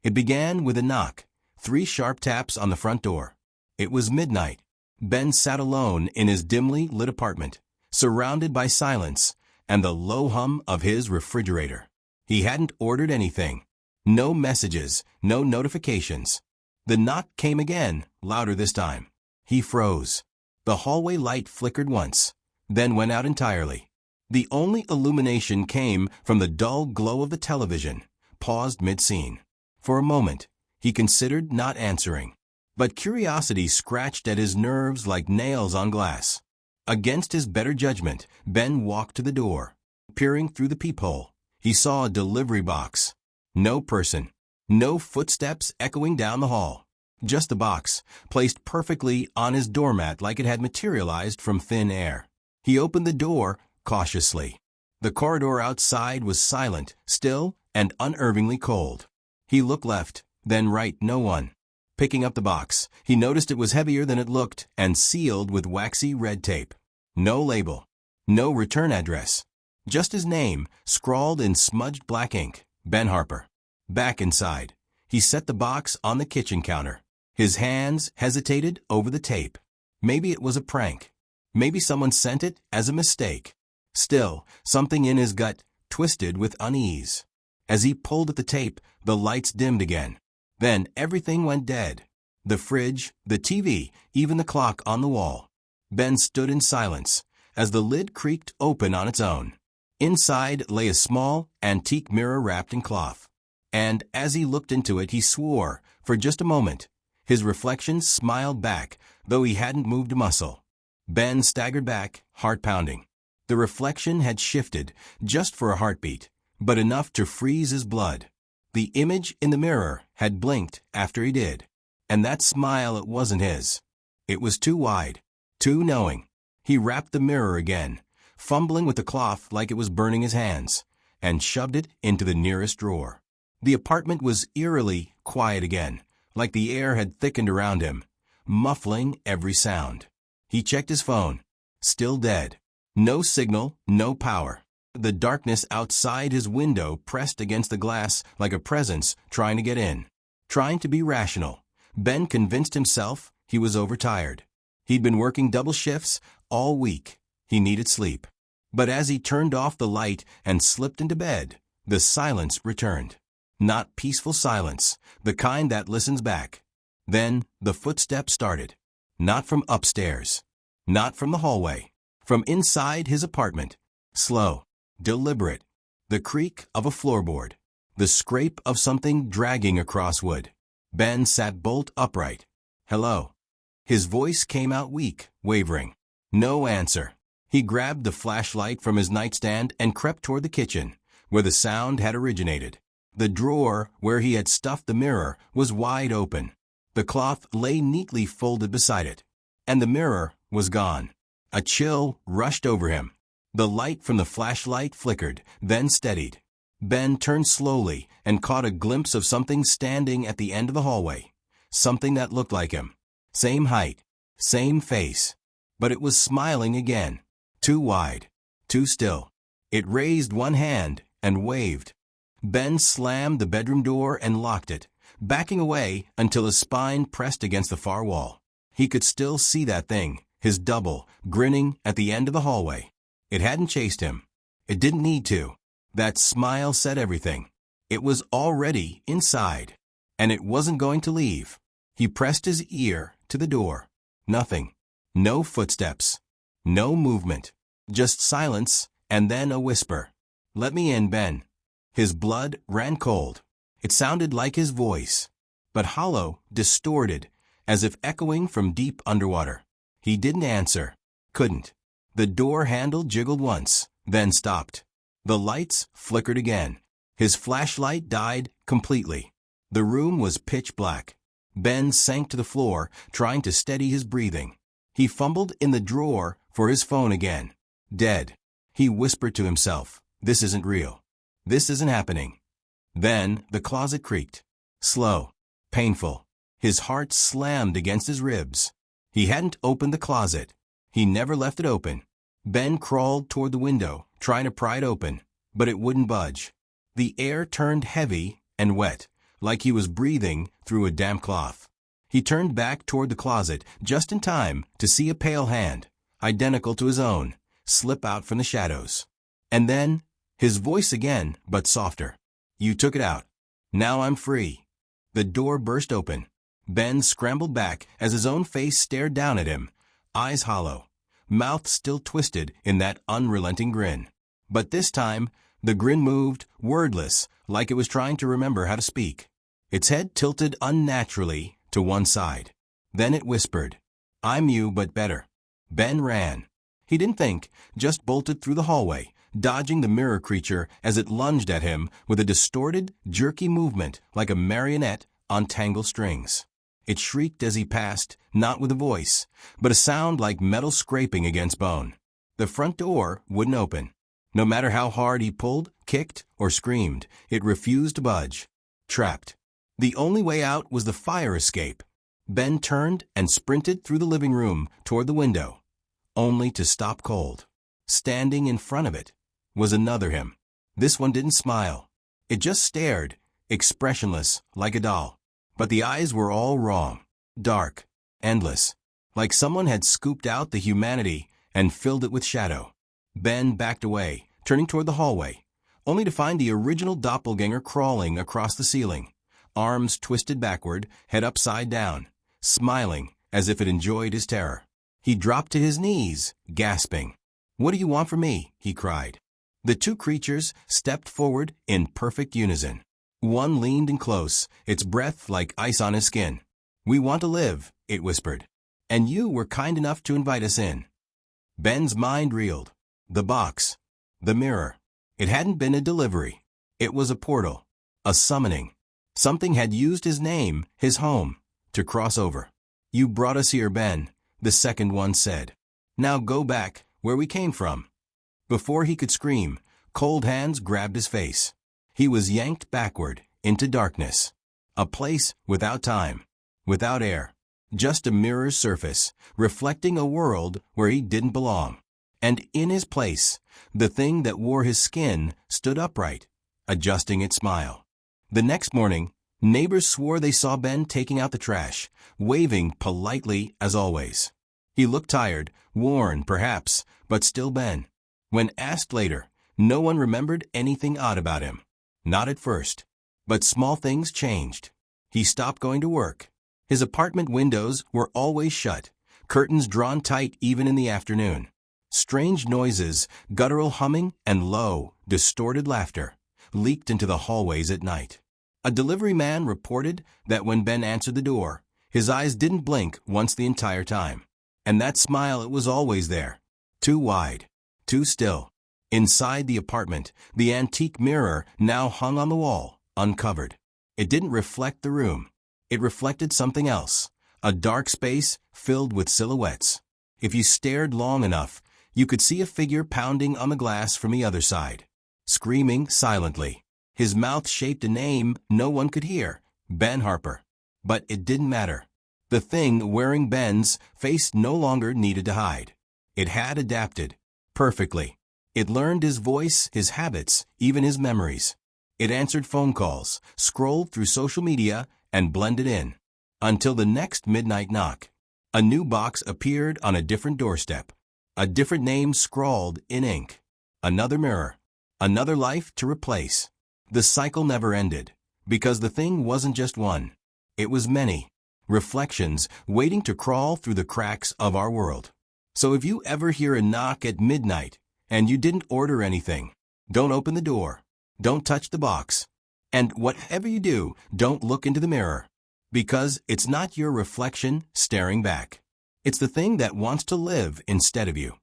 It began with a knock, 3 sharp taps on the front door. It was midnight. Ben sat alone in his dimly lit apartment, surrounded by silence and the low hum of his refrigerator. He hadn't ordered anything. No messages, no notifications. The knock came again, louder this time. He froze. The hallway light flickered once, then went out entirely. The only illumination came from the dull glow of the television, paused mid-scene. For a moment, he considered not answering. But curiosity scratched at his nerves like nails on glass. Against his better judgment, Ben walked to the door. Peering through the peephole, he saw a delivery box. No person. No footsteps echoing down the hall. Just the box, placed perfectly on his doormat like it had materialized from thin air. He opened the door cautiously. The corridor outside was silent, still, and unnervingly cold. He looked left, then right, no one. Picking up the box, he noticed it was heavier than it looked and sealed with waxy red tape. No label. No return address. Just his name, scrawled in smudged black ink. Ben Harper. Back inside, he set the box on the kitchen counter. His hands hesitated over the tape. Maybe it was a prank. Maybe someone sent it as a mistake. Still, something in his gut twisted with unease. As he pulled at the tape, the lights dimmed again. Then everything went dead. The fridge, the TV, even the clock on the wall. Ben stood in silence as the lid creaked open on its own. Inside lay a small, antique mirror wrapped in cloth. And as he looked into it, he swore, for just a moment. His reflection smiled back, though he hadn't moved a muscle. Ben staggered back, heart pounding. The reflection had shifted, just for a heartbeat, but enough to freeze his blood. The image in the mirror had blinked after he did. And that smile, it wasn't his. It was too wide, too knowing. He wrapped the mirror again, fumbling with the cloth like it was burning his hands, and shoved it into the nearest drawer. The apartment was eerily quiet again, like the air had thickened around him, muffling every sound. He checked his phone. Still dead. No signal, no power. The darkness outside his window pressed against the glass like a presence trying to get in. Trying to be rational, Ben convinced himself he was overtired. He'd been working double shifts all week. He needed sleep. But as he turned off the light and slipped into bed, the silence returned. Not peaceful silence, the kind that listens back. Then the footsteps started. Not from upstairs. Not from the hallway. From inside his apartment. Slow. Deliberate. The creak of a floorboard. The scrape of something dragging across wood. Ben sat bolt upright. Hello. His voice came out weak, wavering. No answer. He grabbed the flashlight from his nightstand and crept toward the kitchen, where the sound had originated. The drawer where he had stuffed the mirror was wide open. The cloth lay neatly folded beside it. And the mirror was gone. A chill rushed over him. The light from the flashlight flickered, then steadied. Ben turned slowly and caught a glimpse of something standing at the end of the hallway. Something that looked like him. Same height, same face. But it was smiling again. Too wide, too still. It raised one hand and waved. Ben slammed the bedroom door and locked it, backing away until his spine pressed against the far wall. He could still see that thing, his double, grinning at the end of the hallway. It hadn't chased him. It didn't need to. That smile said everything. It was already inside, and it wasn't going to leave. He pressed his ear to the door. Nothing. No footsteps. No movement. Just silence, and then a whisper. "Let me in, Ben." His blood ran cold. It sounded like his voice, but hollow, distorted, as if echoing from deep underwater. He didn't answer. Couldn't. The door handle jiggled once, then stopped. The lights flickered again. His flashlight died completely. The room was pitch black. Ben sank to the floor, trying to steady his breathing. He fumbled in the drawer for his phone again. Dead. He whispered to himself, "This isn't real. This isn't happening." Then the closet creaked. Slow. Painful. His heart slammed against his ribs. He hadn't opened the closet. He never left it open. Ben crawled toward the window, trying to pry it open, but it wouldn't budge. The air turned heavy and wet, like he was breathing through a damp cloth. He turned back toward the closet just in time to see a pale hand, identical to his own, slip out from the shadows. And then, his voice again, but softer. "You took it out. Now I'm free." The door burst open. Ben scrambled back as his own face stared down at him, eyes hollow, mouth still twisted in that unrelenting grin. But this time, the grin moved, wordless, like it was trying to remember how to speak. Its head tilted unnaturally to one side. Then it whispered, "I'm you, but better." Ben ran. He didn't think, just bolted through the hallway, dodging the mirror creature as it lunged at him with a distorted, jerky movement like a marionette on tangled strings. It shrieked as he passed, not with a voice, but a sound like metal scraping against bone. The front door wouldn't open. No matter how hard he pulled, kicked, or screamed, it refused to budge. Trapped. The only way out was the fire escape. Ben turned and sprinted through the living room toward the window, only to stop cold. Standing in front of it was another him. This one didn't smile. It just stared, expressionless, like a doll. But the eyes were all wrong. Dark, endless, like someone had scooped out the humanity and filled it with shadow. Ben backed away, turning toward the hallway, only to find the original doppelganger crawling across the ceiling, arms twisted backward, head upside down, smiling as if it enjoyed his terror. He dropped to his knees, gasping. "What do you want from me?" he cried. The two creatures stepped forward in perfect unison. One leaned in close, its breath like ice on his skin. "We want to live," it whispered. "And you were kind enough to invite us in." Ben's mind reeled. The box. The mirror. It hadn't been a delivery. It was a portal. A summoning. Something had used his name, his home, to cross over. "You brought us here, Ben," the second one said. "Now go back, where we came from." Before he could scream, cold hands grabbed his face. He was yanked backward, into darkness. A place without time, without air. Just a mirror's surface, reflecting a world where he didn't belong. And in his place, the thing that wore his skin stood upright, adjusting its smile. The next morning, neighbors swore they saw Ben taking out the trash, waving politely as always. He looked tired, worn perhaps, but still Ben. When asked later, no one remembered anything odd about him. Not at first. But small things changed. He stopped going to work. His apartment windows were always shut, curtains drawn tight even in the afternoon. Strange noises, guttural humming, and low, distorted laughter leaked into the hallways at night. A delivery man reported that when Ben answered the door, his eyes didn't blink once the entire time. And that smile, it was always there. Too wide. Too still. Inside the apartment, the antique mirror now hung on the wall, uncovered. It didn't reflect the room. It reflected something else, a dark space filled with silhouettes. If you stared long enough, you could see a figure pounding on the glass from the other side, screaming silently. His mouth shaped a name no one could hear, Ben Harper. But it didn't matter. The thing wearing Ben's face no longer needed to hide. It had adapted perfectly. It learned his voice, his habits, even his memories. It answered phone calls, scrolled through social media, and blended in. Until the next midnight knock. A new box appeared on a different doorstep. A different name scrawled in ink. Another mirror. Another life to replace. The cycle never ended, because the thing wasn't just one. It was many. Reflections waiting to crawl through the cracks of our world. So if you ever hear a knock at midnight, and you didn't order anything, don't open the door. Don't touch the box. And whatever you do, don't look into the mirror. Because it's not your reflection staring back. It's the thing that wants to live instead of you.